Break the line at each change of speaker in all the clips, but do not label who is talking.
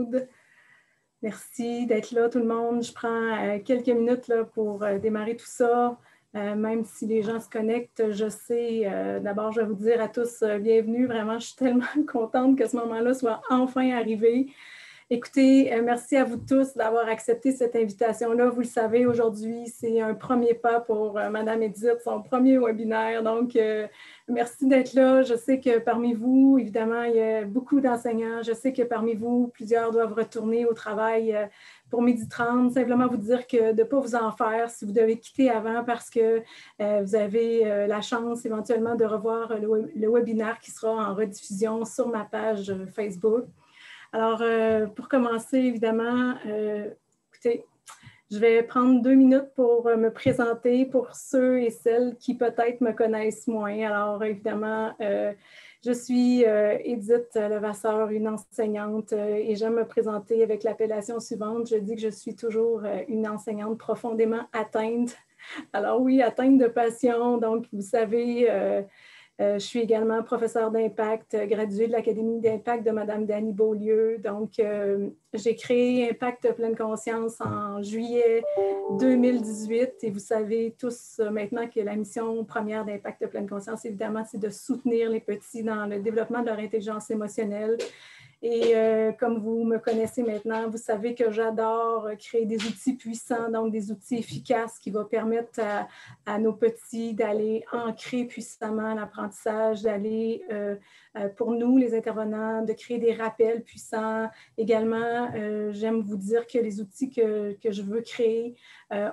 Maude. Merci d'être là, tout le monde. Je prends quelques minutes là, pour démarrer tout ça. Même si les gens se connectent, je sais, d'abord, je vais vous dire à tous bienvenue. Vraiment, je suis tellement contente que ce moment-là soit enfin arrivé. Écoutez, merci à vous tous d'avoir accepté cette invitation-là. Vous le savez, aujourd'hui, c'est un premier pas pour Madame Edith, son premier webinaire. Donc, merci d'être là. Je sais que parmi vous, évidemment, il y a beaucoup d'enseignants. Je sais que parmi vous, plusieurs doivent retourner au travail pour 12h30. Simplement vous dire que de ne pas vous en faire si vous devez quitter avant parce que vous avez la chance éventuellement de revoir le webinaire qui sera en rediffusion sur ma page Facebook. Alors, pour commencer, évidemment, écoutez, je vais prendre 2 minutes pour me présenter pour ceux et celles qui peut-être me connaissent moins. Alors, évidemment, je suis Edith Levasseur, une enseignante, et j'aime me présenter avec l'appellation suivante. Je dis que je suis toujours une enseignante profondément atteinte. Alors oui, atteinte de passion. Donc, vous savez, je suis également professeure d'impact, graduée de l'Académie d'impact de Mme Dany Beaulieu. Donc, j'ai créé Impact Pleine Conscience en juillet 2018. Et vous savez tous maintenant que la mission première d'Impact Pleine Conscience, évidemment, c'est de soutenir les petits dans le développement de leur intelligence émotionnelle. Et comme vous me connaissez maintenant, vous savez que j'adore créer des outils puissants, donc des outils efficaces qui vont permettre à nos petits d'aller ancrer puissamment l'apprentissage, d'aller, pour nous, les intervenants, de créer des rappels puissants. Également, j'aime vous dire que les outils que je veux créer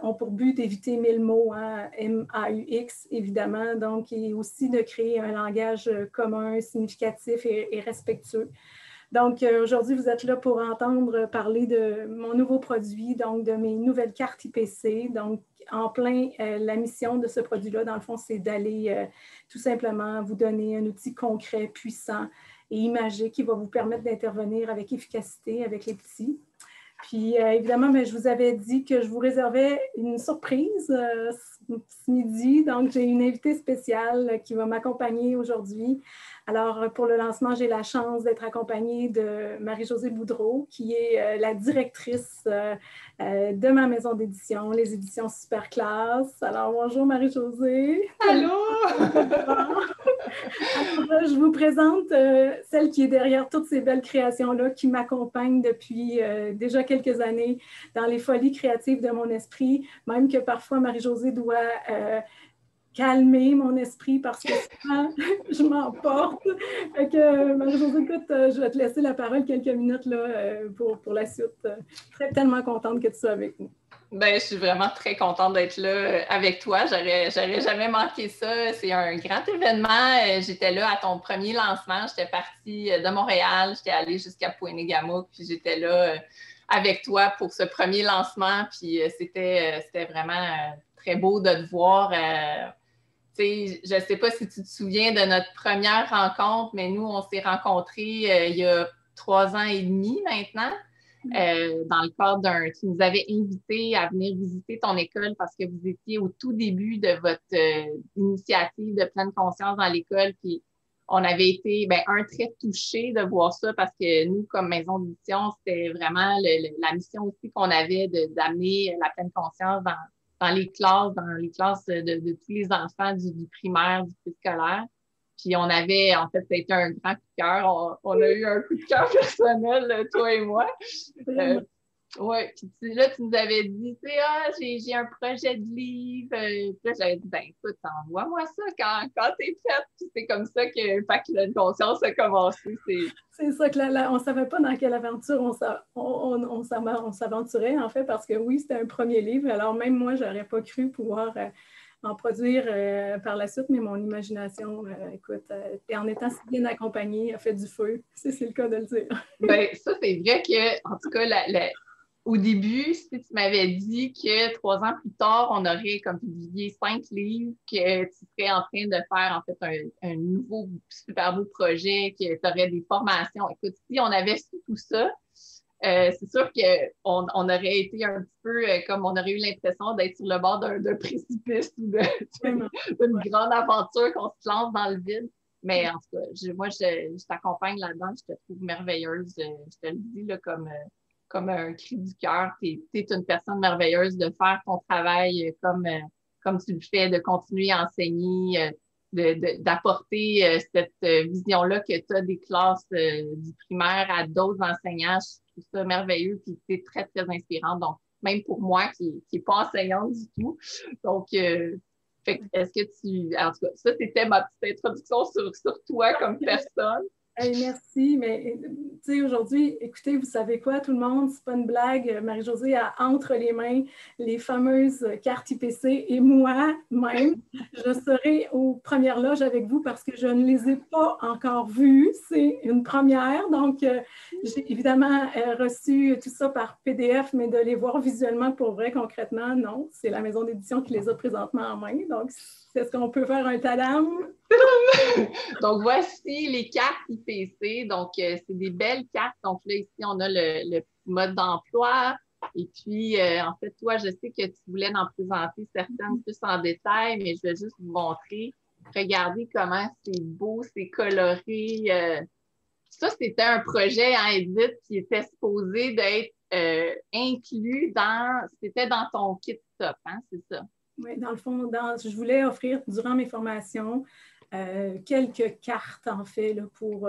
ont pour but d'éviter 1000 mots, hein, M-A-U-X, évidemment, donc, et aussi de créer un langage commun, significatif et respectueux. Donc, aujourd'hui, vous êtes là pour entendre parler de mon nouveau produit, donc de mes nouvelles cartes IPC. Donc, en plein, la mission de ce produit-là, dans le fond, c'est d'aller tout simplement vous donner un outil concret, puissant et imagé qui va vous permettre d'intervenir avec efficacité avec les petits. Puis, évidemment, je vous avais dit que je vous réservais une surprise ce midi. Donc, j'ai une invitée spéciale qui va m'accompagner aujourd'hui. Alors, pour le lancement, j'ai la chance d'être accompagnée de Marie-Josée Boudreau, qui est la directrice de ma maison d'édition, les éditions Superclasse. Alors, bonjour Marie-Josée.
Allô!
Alors, je vous présente celle qui est derrière toutes ces belles créations-là, qui m'accompagne depuis déjà quelques années dans les folies créatives de mon esprit, même que parfois Marie-Josée doit calmer mon esprit parce que souvent, je m'emporte. Fait que, Marie-Josée, écoute, je vais te laisser la parole quelques minutes là, pour la suite. Je serais tellement contente que tu sois avec nous.
Ben, je suis vraiment très contente d'être là avec toi. J'aurais jamais manqué ça. C'est un grand événement. J'étais là à ton premier lancement. J'étais partie de Montréal. J'étais allée jusqu'à Pointe-Négamouk. Puis j'étais là avec toi pour ce premier lancement. Puis c'était vraiment très beau de te voir. Je ne sais pas si tu te souviens de notre première rencontre, mais nous, on s'est rencontrés il y a 3 ans et demi maintenant. Dans le cadre tu nous avais invités à venir visiter ton école parce que vous étiez au tout début de votre initiative de pleine conscience dans l'école. Puis on avait été, très touchés de voir ça parce que nous, comme maison d'édition, c'était vraiment la mission aussi qu'on avait d'amener la pleine conscience dans les classes de tous les enfants du primaire, du préscolaire. Puis on avait, en fait, ça a été un grand coup de cœur. On a eu un coup de cœur personnel, toi et moi. Oui, puis là, tu nous avais dit, tu sais, j'ai un projet de livre. Puis là, j'avais dit, écoute, envoie-moi ça quand t'es prête. Puis c'est comme ça que Impact Pleine Conscience a commencé.
C'est ça que on ne savait pas dans quelle aventure on s'aventurait, en fait, parce que oui, c'était un premier livre. Alors même moi, je n'aurais pas cru pouvoir en produire par la suite, mais mon imagination, écoute, en étant si bien accompagnée, a fait du feu. C'est le cas de le dire.
Ça, c'est vrai que, en tout cas, au début, si tu m'avais dit que 3 ans plus tard, on aurait comme publié 5 livres, que tu serais en train de faire en fait un nouveau super beau projet, que tu aurais des formations. Écoute, si on avait su tout ça, c'est sûr qu'on aurait été un petit peu comme on aurait eu l'impression d'être sur le bord d'un précipice ou d'une grande aventure qu'on se lance dans le vide. Mais en tout cas, moi, je t'accompagne là-dedans, je te trouve merveilleuse. Je te le dis là, comme un cri du cœur. Tu es une personne merveilleuse de faire ton travail comme tu le fais, de continuer à enseigner, d'apporter cette vision-là que tu as des classes du primaire à d'autres enseignants. Je trouve ça merveilleux, puis c'est très, très inspirant. Donc, même pour moi qui n'est pas enseignante du tout. Donc, est-ce que en tout cas, ça, c'était ma petite introduction sur toi comme personne.
Hey, merci, mais tu sais, aujourd'hui, écoutez, vous savez quoi, tout le monde, c'est pas une blague, Marie-Josée a entre les mains les fameuses cartes IPC et moi-même, je serai aux premières loges avec vous parce que je ne les ai pas encore vues, c'est une première, donc j'ai évidemment reçu tout ça par PDF, mais de les voir visuellement pour vrai, concrètement, non, c'est la maison d'édition qui les a présentement en main, donc est-ce qu'on peut faire un tadam?
Donc, voici les cartes IPC. Donc, c'est des belles cartes. Donc, là, ici, on a le mode d'emploi. Et puis, en fait, toi, je sais que tu voulais en présenter certaines plus en détail, mais je vais juste vous montrer. Regardez comment c'est beau, c'est coloré. Ça, c'était un projet, hein, Edith, qui était supposé d'être inclus c'était dans ton kit top, hein, c'est ça?
Oui, dans le fond, je voulais offrir durant mes formations quelques cartes, en fait, là, pour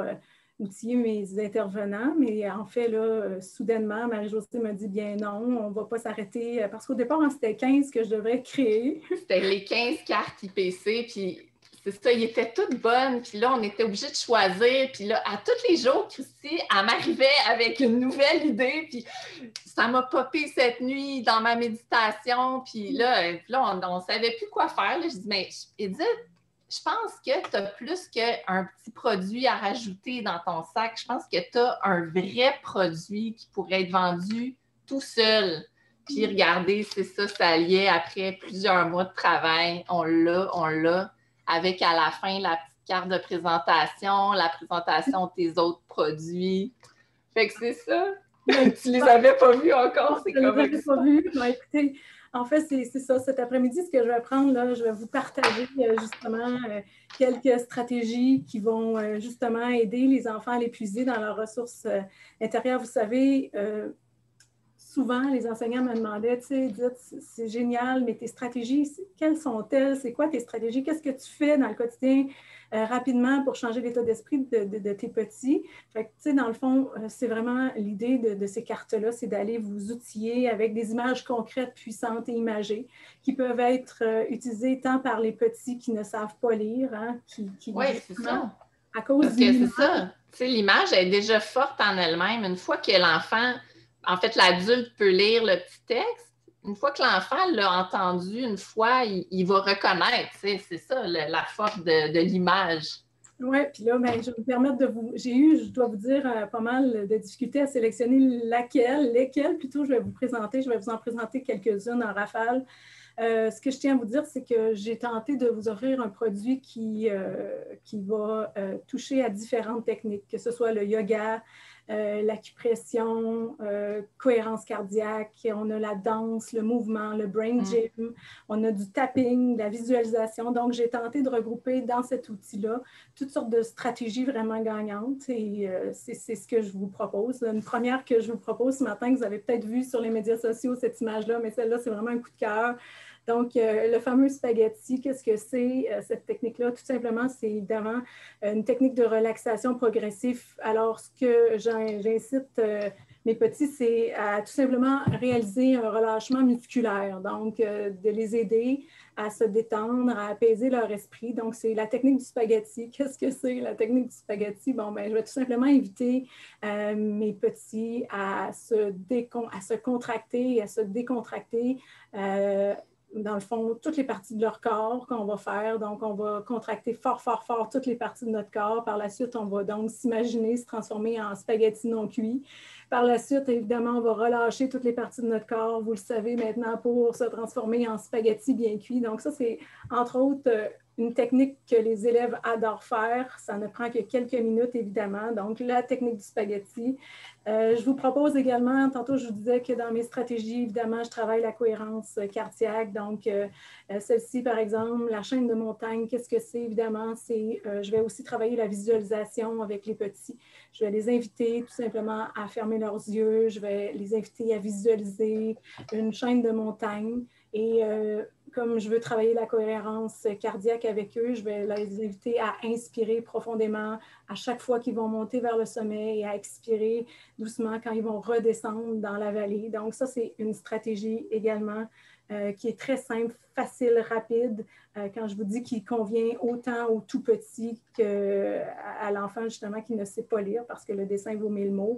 outiller mes intervenants. Mais en fait, là, soudainement, Marie-Josée m'a dit, bien non, on ne va pas s'arrêter. Parce qu'au départ, hein, c'était 15 que je devrais créer.
C'était les 15 cartes IPC, puis c'est ça, ils étaient toutes bonnes. Puis là, on était obligés de choisir. Puis là, à tous les jours, Christy, elle m'arrivait avec une nouvelle idée. Puis ça m'a popé cette nuit dans ma méditation. Puis là on ne savait plus quoi faire. Là, je dis, mais Edith, je pense que tu as plus qu'un petit produit à rajouter dans ton sac. Je pense que tu as un vrai produit qui pourrait être vendu tout seul. Puis regardez, c'est ça, ça liait après plusieurs mois de travail. On l'a, avec à la fin la petite carte de présentation, la présentation de tes autres produits. Fait que c'est ça. Tu les avais pas vus encore, c'est comme ça.
Je les avais pas vus. Non, écoutez, en fait, c'est ça. Cet après-midi, ce que je vais prendre, là, je vais vous partager justement quelques stratégies qui vont justement aider les enfants à les puiser dans leurs ressources intérieures. Vous savez, souvent, les enseignants me demandaient, tu sais, Edith, c'est génial, mais tes stratégies, quelles sont-elles? C'est quoi tes stratégies? Qu'est-ce que tu fais dans le quotidien rapidement pour changer l'état d'esprit de tes petits? Fait que, tu sais, dans le fond, c'est vraiment l'idée de ces cartes-là, c'est d'aller vous outiller avec des images concrètes, puissantes et imagées qui peuvent être utilisées tant par les petits qui ne savent pas lire, hein,
oui, c'est ça.
À cause
parce que c'est ça. Tu sais, l'image est déjà forte en elle-même. Une fois que l'enfant... En fait, l'adulte peut lire le petit texte. Une fois que l'enfant l'a entendu une fois, il va reconnaître. C'est ça, la force de l'image.
Oui, puis là, ben, je vais me permettre de vous... J'ai eu, je dois vous dire, pas mal de difficultés à sélectionner lesquelles plutôt je vais vous présenter. Je vais vous en présenter quelques-unes en rafale. Ce que je tiens à vous dire, c'est que j'ai tenté de vous offrir un produit qui va toucher à différentes techniques, que ce soit le yoga, l'acupression, cohérence cardiaque, on a la danse, le mouvement, le brain gym, on a du tapping, la visualisation. Donc, j'ai tenté de regrouper dans cet outil-là toutes sortes de stratégies vraiment gagnantes et c'est ce que je vous propose. Une première que je vous propose ce matin, que vous avez peut-être vu sur les médias sociaux, cette image-là, mais celle-là, c'est vraiment un coup de cœur. Donc, le fameux spaghetti, qu'est-ce que c'est cette technique-là? Tout simplement, c'est évidemment une technique de relaxation progressive. Alors, ce que j'incite mes petits, c'est à tout simplement réaliser un relâchement musculaire. Donc, de les aider à se détendre, à apaiser leur esprit. Donc, c'est la technique du spaghetti. Qu'est-ce que c'est la technique du spaghetti? Bon, ben, je vais tout simplement inviter mes petits à se contracter et à se décontracter dans le fond, toutes les parties de leur corps qu'on va faire. Donc, on va contracter fort, fort, fort toutes les parties de notre corps. Par la suite, on va donc s'imaginer se transformer en spaghetti non cuit. Par la suite, évidemment, on va relâcher toutes les parties de notre corps, vous le savez maintenant, pour se transformer en spaghetti bien cuit. Donc, ça, c'est entre autres une technique que les élèves adorent faire. Ça ne prend que quelques minutes, évidemment. Donc, la technique du spaghetti. Je vous propose également, tantôt je vous disais que dans mes stratégies, évidemment, je travaille la cohérence cardiaque. Donc, celle-ci, par exemple, la chaîne de montagne, qu'est-ce que c'est? Évidemment, je vais aussi travailler la visualisation avec les petits. Je vais les inviter tout simplement à fermer leurs yeux. Je vais les inviter à visualiser une chaîne de montagne. Et comme je veux travailler la cohérence cardiaque avec eux, je vais les inviter à inspirer profondément à chaque fois qu'ils vont monter vers le sommet et à expirer doucement quand ils vont redescendre dans la vallée. Donc ça, c'est une stratégie également qui est très simple, facile, rapide. Quand je vous dis qu'il convient autant aux tout petits qu'à l'enfant justement qui ne sait pas lire parce que le dessin vaut 1000 mots.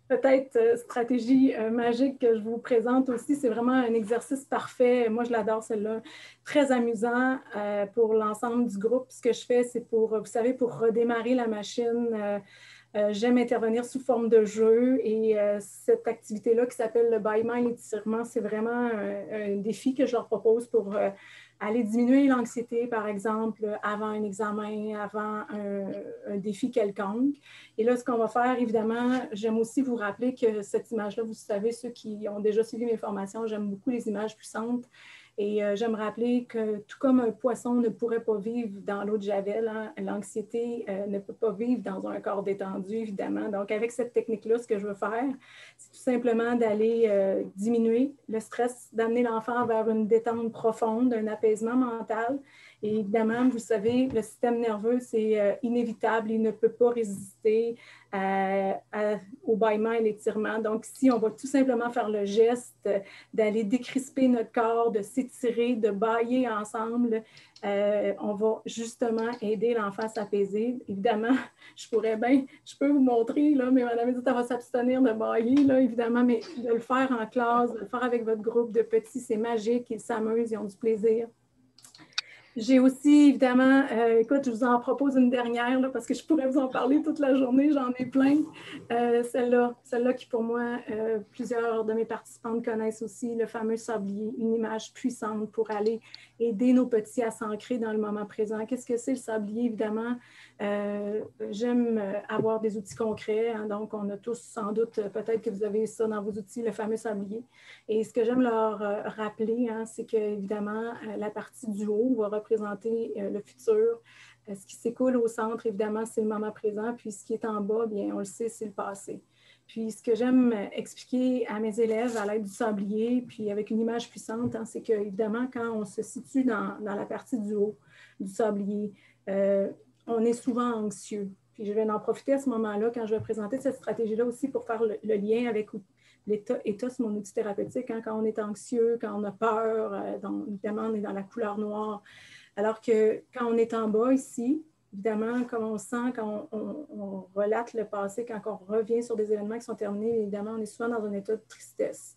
Peut-être stratégie magique que je vous présente aussi, c'est vraiment un exercice parfait. Moi, je l'adore, celle-là. Très amusant pour l'ensemble du groupe. Ce que je fais, c'est vous savez, pour redémarrer la machine, j'aime intervenir sous forme de jeu et cette activité-là qui s'appelle le bâillement et l'étirement, c'est vraiment un défi que je leur propose pour aller diminuer l'anxiété, par exemple, avant un examen, avant un défi quelconque. Et là, ce qu'on va faire, évidemment, j'aime aussi vous rappeler que cette image-là, vous savez, ceux qui ont déjà suivi mes formations, j'aime beaucoup les images puissantes. Et j'aime rappeler que tout comme un poisson ne pourrait pas vivre dans l'eau de Javel, hein, l'anxiété ne peut pas vivre dans un corps détendu, évidemment. Donc, avec cette technique-là, ce que je veux faire, c'est tout simplement d'aller diminuer le stress, d'amener l'enfant vers une détente profonde, un apaisement mental. Et évidemment, vous savez, le système nerveux, c'est inévitable, il ne peut pas résister au bâillement et l'étirement. Donc, si on va tout simplement faire le geste d'aller décrisper notre corps, de s'étirer, de bâiller ensemble, on va justement aider l'enfant à s'apaiser. Évidemment, je peux vous montrer, là, mais madame Edith, elle va s'abstenir de bâiller, là, évidemment, mais de le faire en classe, de le faire avec votre groupe de petits, c'est magique, ils s'amusent, ils ont du plaisir. J'ai aussi, évidemment, écoute, je vous en propose une dernière là, parce que je pourrais vous en parler toute la journée, j'en ai plein. Celle-là qui, pour moi, plusieurs de mes participantes connaissent aussi, le fameux sablier, une image puissante pour aller aider nos petits à s'ancrer dans le moment présent. Qu'est-ce que c'est le sablier? Évidemment, j'aime avoir des outils concrets, hein, donc on a tous sans doute, peut-être que vous avez ça dans vos outils, le fameux sablier. Et ce que j'aime leur rappeler, hein, c'est qu'évidemment, la partie du haut va représenter le futur. Ce qui s'écoule au centre, évidemment, c'est le moment présent. Puis ce qui est en bas, bien, on le sait, c'est le passé. Puis ce que j'aime expliquer à mes élèves à l'aide du sablier, puis avec une image puissante, hein, c'est qu'évidemment, quand on se situe dans la partie du haut du sablier, on est souvent anxieux. Puis je vais en profiter à ce moment-là, quand je vais présenter cette stratégie-là aussi pour faire le lien avec l'état, c'est mon outil thérapeutique, hein, quand on est anxieux, quand on a peur, évidemment, on est dans la couleur noire. Alors que quand on est en bas ici, évidemment, comme on sent, quand on relate le passé, quand on revient sur des événements qui sont terminés, évidemment, on est souvent dans un état de tristesse.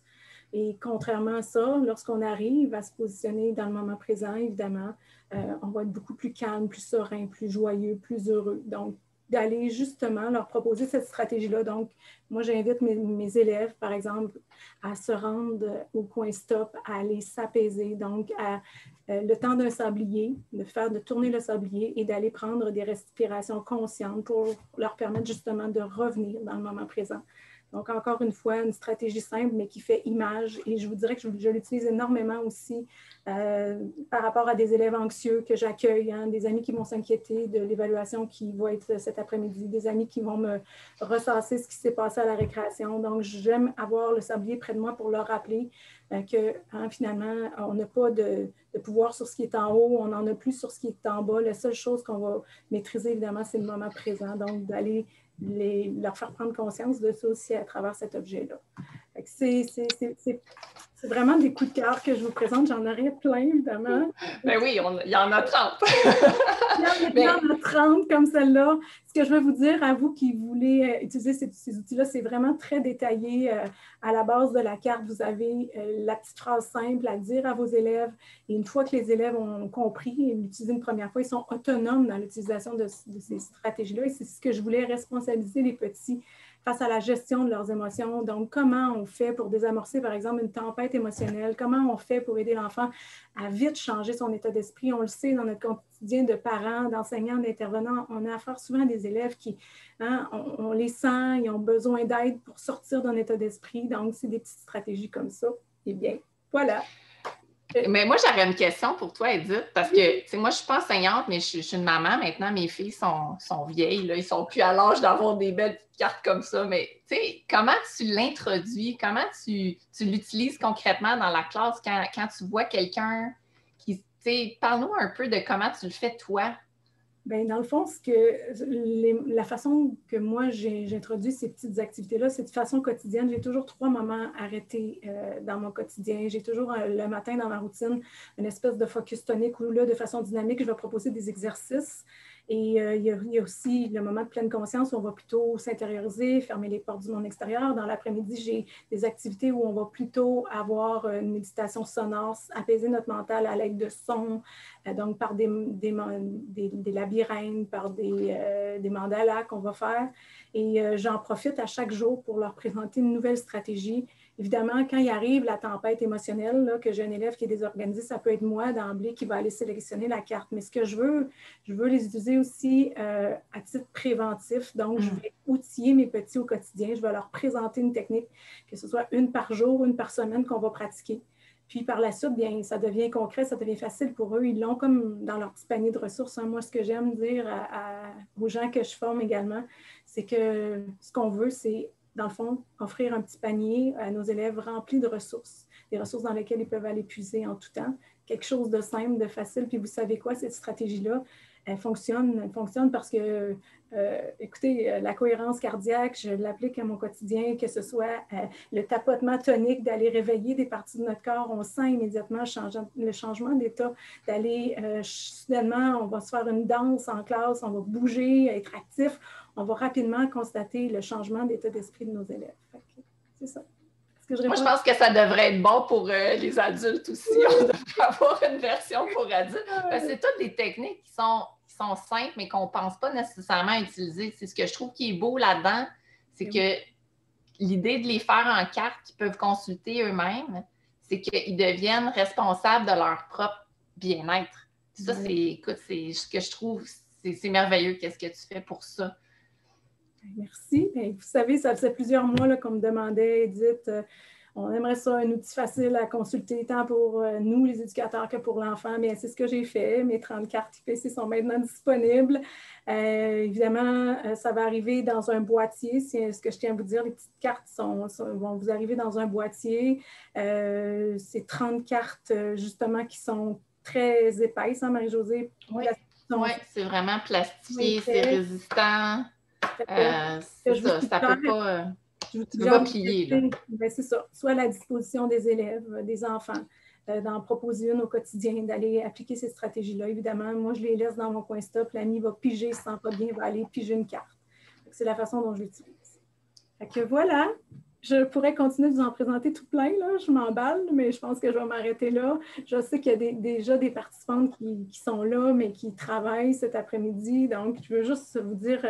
Et contrairement à ça, lorsqu'on arrive à se positionner dans le moment présent, évidemment, on va être beaucoup plus calme, plus serein, plus joyeux, plus heureux. Donc, d'aller justement leur proposer cette stratégie-là. Donc, moi, j'invite mes élèves, par exemple, à se rendre au coin stop, à aller s'apaiser, donc à le temps d'un sablier, de tourner le sablier et d'aller prendre des respirations conscientes pour leur permettre justement de revenir dans le moment présent. Donc, encore une fois, une stratégie simple, mais qui fait image. Et je vous dirais que je l'utilise énormément aussi par rapport à des élèves anxieux que j'accueille, hein, des amis qui vont s'inquiéter de l'évaluation qui va être cet après-midi, des amis qui vont me ressasser ce qui s'est passé à la récréation. Donc, j'aime avoir le sablier près de moi pour leur rappeler que hein, finalement, on n'a pas de pouvoir sur ce qui est en haut, on n'en a plus sur ce qui est en bas. La seule chose qu'on va maîtriser, évidemment, c'est le moment présent. Donc, d'aller leur faire prendre conscience de ça aussi à travers cet objet-là. C'est vraiment des coups de cœur que je vous présente. J'en aurais plein, évidemment.
Ben oui, il y en a 30.
Il y en a 30 comme celle-là. Ce que je veux vous dire à vous qui voulez utiliser ces outils-là, c'est vraiment très détaillé. À la base de la carte, vous avez la petite phrase simple à dire à vos élèves. Et une fois que les élèves ont compris et l'utilisé une première fois, ils sont autonomes dans l'utilisation de ces stratégies-là. Et c'est ce que je voulais responsabiliser les petits face à la gestion de leurs émotions. Donc, comment on fait pour désamorcer, par exemple, une tempête émotionnelle? Comment on fait pour aider l'enfant à vite changer son état d'esprit? On le sait dans notre quotidien de parents, d'enseignants, d'intervenants, on a affaire souvent à des élèves qui, hein, on les sent, ils ont besoin d'aide pour sortir d'un état d'esprit. Donc, c'est des petites stratégies comme ça. Eh bien, voilà.
Mais moi, j'aurais une question pour toi, Edith, parce que, tu sais, moi, je ne suis pas enseignante, mais je suis une maman maintenant. Mes filles sont vieilles, là, ils ne sont plus à l'âge d'avoir des belles petites cartes comme ça. Mais, tu sais, comment tu l'introduis? Comment tu l'utilises concrètement dans la classe quand tu vois quelqu'un qui, tu sais, parle-nous un peu de comment tu le fais toi.
Bien, dans le fond, la façon que moi j'introduis ces petites activités-là, c'est de façon quotidienne. J'ai toujours 3 moments arrêtés dans mon quotidien. J'ai toujours le matin dans ma routine une espèce de focus tonique où là, de façon dynamique, je vais proposer des exercices. Et il y a aussi le moment de pleine conscience où on va plutôt s'intérioriser, fermer les portes du monde extérieur. Dans l'après-midi, j'ai des activités où on va plutôt avoir une méditation sonore, apaiser notre mental à l'aide de sons, donc par des labyrinthes, par des mandalas qu'on va faire. Et j'en profite à chaque jour pour leur présenter une nouvelle stratégie. Évidemment, quand il arrive la tempête émotionnelle, là, que j'ai un élève qui est désorganisé, ça peut être moi d'emblée qui va aller sélectionner la carte. Mais ce que je veux les utiliser aussi à titre préventif. Donc, je vais outiller mes petits au quotidien. Je vais leur présenter une technique, que ce soit une par jour, une par semaine qu'on va pratiquer. Puis par la suite, bien, ça devient concret, ça devient facile pour eux. Ils l'ont comme dans leur petit panier de ressources. Hein. Moi, ce que j'aime dire aux gens que je forme également, c'est que ce qu'on veut, c'est, dans le fond, offrir un petit panier à nos élèves rempli de ressources, des ressources dans lesquelles ils peuvent aller puiser en tout temps. Quelque chose de simple, de facile. Puis vous savez quoi, cette stratégie-là, elle fonctionne parce que, écoutez, la cohérence cardiaque, je l'applique à mon quotidien, que ce soit le tapotement tonique, d'aller réveiller des parties de notre corps, on sent immédiatement le changement d'état, d'aller soudainement, on va se faire une danse en classe, on va bouger, être actif, on va rapidement constater le changement d'état d'esprit de nos élèves. C'est ça.
Moi, je pense que ça devrait être bon pour les adultes aussi. On devrait avoir une version pour adultes. Parce que c'est toutes des techniques qui sont simples, mais qu'on ne pense pas nécessairement utiliser. C'est ce que je trouve qui est beau là-dedans, c'est que l'idée de les faire en carte qu'ils peuvent consulter eux-mêmes, c'est qu'ils deviennent responsables de leur propre bien-être. Ça, écoute, c'est ce que je trouve, c'est merveilleux. Qu'est-ce que tu fais pour ça?
Merci. Bien, vous savez, ça faisait plusieurs mois qu'on me demandait, Edith, on aimerait ça, un outil facile à consulter, tant pour nous, les éducateurs, que pour l'enfant. Mais c'est ce que j'ai fait. Mes 30 cartes IPC sont maintenant disponibles. Évidemment, ça va arriver dans un boîtier. C'est ce que je tiens à vous dire. Les petites cartes vont vous arriver dans un boîtier. C'est 30 cartes, justement, qui sont très épaisses, hein, Marie-Josée?
Oui, c'est vraiment plastifié, c'est résistant. Ça peut pas plier.
Ben, c'est ça. Soit à la disposition des élèves, des enfants, d'en proposer une au quotidien, d'aller appliquer ces stratégies-là. Évidemment, moi, je les laisse dans mon coin stop. L'ami va piger, s'il ne sent pas bien, va aller piger une carte. C'est la façon dont je l'utilise. Fait que voilà. Je pourrais continuer de vous en présenter tout plein, là. Je m'emballe, mais je pense que je vais m'arrêter là. Je sais qu'il y a déjà des participantes qui sont là, mais qui travaillent cet après-midi. Donc, je veux juste vous dire...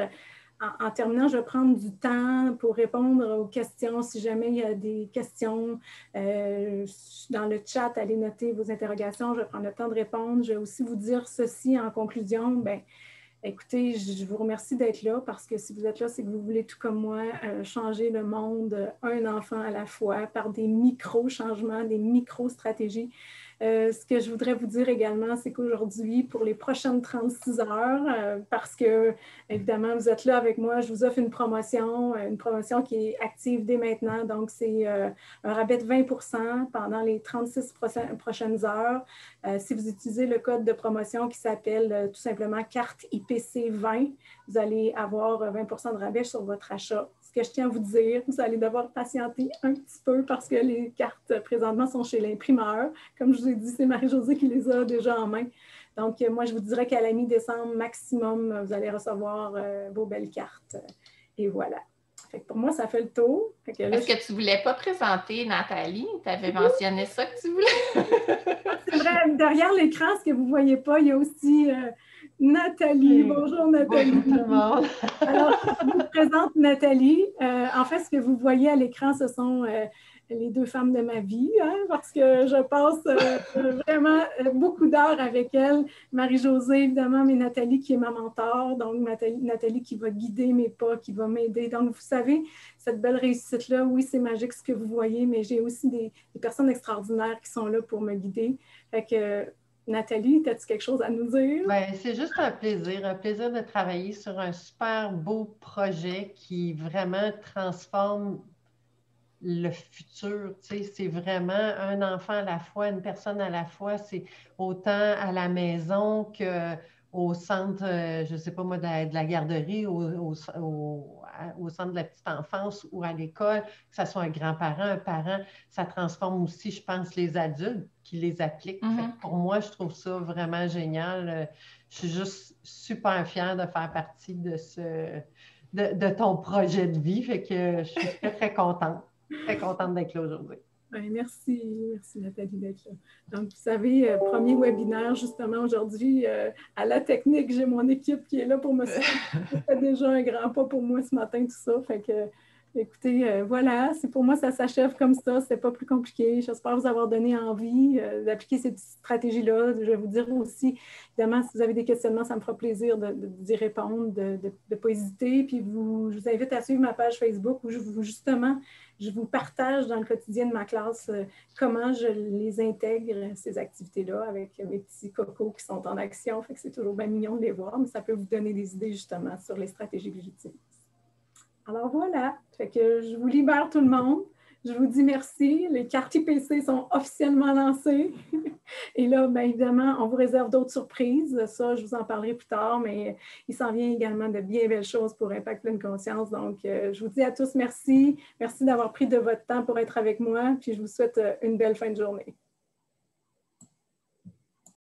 En terminant, je vais prendre du temps pour répondre aux questions. Si jamais il y a des questions dans le chat, allez noter vos interrogations. Je vais prendre le temps de répondre. Je vais aussi vous dire ceci en conclusion. Bien, écoutez, je vous remercie d'être là parce que si vous êtes là, c'est que vous voulez, tout comme moi, changer le monde un enfant à la fois par des micro-changements, des micro-stratégies. Ce que je voudrais vous dire également, c'est qu'aujourd'hui, pour les prochaines 36 heures, parce que, évidemment, vous êtes là avec moi, je vous offre une promotion qui est active dès maintenant. Donc, c'est un rabais de 20% pendant les 36 prochaines heures. Si vous utilisez le code de promotion qui s'appelle tout simplement carte IPC 20, vous allez avoir 20% de rabais sur votre achat. Ce que je tiens à vous dire, vous allez devoir patienter un petit peu parce que les cartes présentement sont chez l'imprimeur. Comme je vous ai dit, c'est Marie-Josée qui les a déjà en main. Donc, moi, je vous dirais qu'à la mi-décembre maximum, vous allez recevoir vos belles cartes. Et voilà. Fait que pour moi, ça fait le tour.
Est-ce que tu ne voulais pas présenter Nathalie? Tu avais mentionné ça que tu voulais.
C'est vrai, derrière l'écran, ce que vous ne voyez pas, il y a aussi Nathalie. Bonjour Nathalie.
Bonjour tout le monde.
Alors, je vous présente Nathalie. En fait, ce que vous voyez à l'écran, ce sont les deux femmes de ma vie, hein, parce que je passe vraiment beaucoup d'heures avec elles. Marie-Josée, évidemment, mais Nathalie qui est ma mentor, donc Nathalie qui va guider mes pas, qui va m'aider. Donc, vous savez, cette belle réussite-là, oui, c'est magique ce que vous voyez, mais j'ai aussi des personnes extraordinaires qui sont là pour me guider. Fait que, Nathalie, as-tu quelque chose à nous dire?
Ben, c'est juste un plaisir de travailler sur un super beau projet qui vraiment transforme le futur. Tu sais, c'est vraiment un enfant à la fois, une personne à la fois. C'est autant à la maison qu'au centre, je ne sais pas moi, de la garderie, au centre de la petite enfance ou à l'école, que ce soit un grand-parent, un parent. Ça transforme aussi, je pense, les adultes qui les appliquent. Fait que pour moi, je trouve ça vraiment génial. Je suis juste super fière de faire partie de ton projet de vie. Fait que je suis très, très contente. Très contente d'être là aujourd'hui.
Bien, merci Nathalie d'être là. Donc, vous savez, premier webinaire justement aujourd'hui à la technique. J'ai mon équipe qui est là pour me suivre. Ça fait déjà un grand pas pour moi ce matin, tout ça. Fait que, écoutez, voilà, c'est pour moi, ça s'achève comme ça. C'est pas plus compliqué. J'espère vous avoir donné envie d'appliquer cette stratégie-là. Je vais vous dire aussi, évidemment, si vous avez des questionnements, ça me fera plaisir d'y répondre, de ne pas hésiter. Puis je vous invite à suivre ma page Facebook où je vous partage dans le quotidien de ma classe comment je les intègre, ces activités-là, avec mes petits cocos qui sont en action. Fait que c'est toujours bien mignon de les voir, mais ça peut vous donner des idées justement sur les stratégies que j'utilise. Alors voilà, fait que je vous libère tout le monde. Je vous dis merci. Les cartes IPC sont officiellement lancées. Et là, bien évidemment, on vous réserve d'autres surprises. Ça, je vous en parlerai plus tard, mais il s'en vient également de bien belles choses pour Impact Pleine Conscience. Donc, je vous dis à tous merci. Merci d'avoir pris de votre temps pour être avec moi. Puis, je vous souhaite une belle fin de journée.